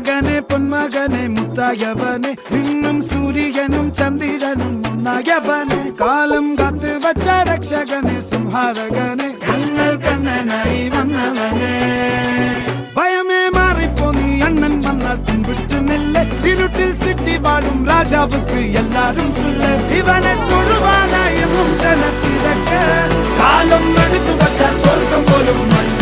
മകനെ പൊന്മകനെ മുത്തായവനെ നിന്നും സൂര്യനും ചന്ദ്രനും ഒന്നായവനെ കാലം കാത്ത് വച്ച രക്ഷകനെ സംഹാരകനെ ഞങ്ങൾ കണ്ണനായി വന്നവനെ ഭയമേ മാറിപ്പോ നീ അണ്ണൻ വന്നാൽ തുമ്പിട്ട് നില്ല ഇരുട്ടിൽ സിറ്റി വാഴും രാജാവുക്ക് എല്ലാരും സുല്ല ഇവനെ തൊഴുവാനായെന്നും ജനത്തിരക്ക് കാലം എടുത്തു വച്ചാൽ സ്വർഗം പോലും മണ്ണ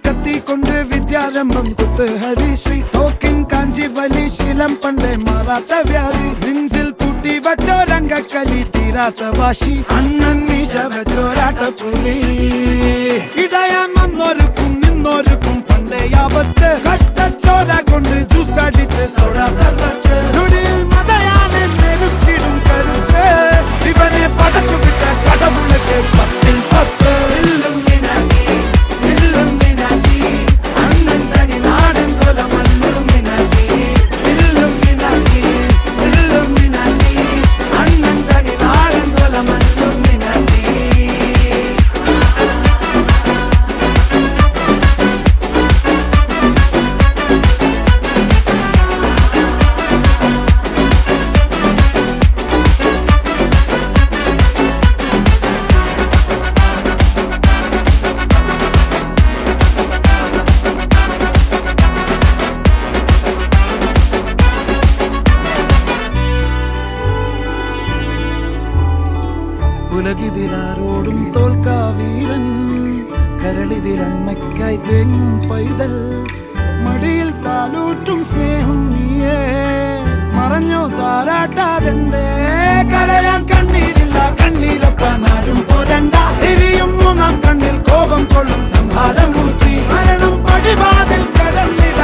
കത്തിക്കൊണ്ട് വിദ്യാരംഭം കുത്ത് ഹരിശ്രീ തോക്കിൻ കാഞ്ചി വലി ശീലം പണ്ടേ മാറാത്ത വ്യാധി നെഞ്ചിൽ പൂട്ടി വച്ചോരംഗക്കലി തീരാത്ത വാശി അണ്ണൻ മീശ വെച്ചോരാട്ട പുലി ഇടയാൻ വന്നോർക്കും നിന്നോർക്കും പണ്ടേ ആപത്ത് കട്ടച്ചോര കൊണ്ട് ജ്യൂസ് അടിച്ച് സോഡ സർബത്ത് നൊടിയിൽ മതയാനെ മെരുക്കിടും കരുത്ത് ഇവനെ പടച്ചു വിട്ട കടവുളക്ക് 10-ൽ 10 ഉലകിതിലാരോടും തോൽക്കാ വീരൻ കരളിതിലമ്മയ്ക്കായി തേങ്ങും പൈതൽ മടിയിൽ പാലൂട്ടും സ്നേഹം നീയേ മറഞ്ഞോ താരാട്ടാതെന്തേ കരയാൻ കണ്ണീരില്ല കണ്ണീരൊപ്പാനാരും പോരണ്ട എരിയും മൂന്നാം കണ്ണിൽ കോപം കൊള്ളും സംഹാരമൂർത്തി മരണം പടിവാതിൽ കടന്നിട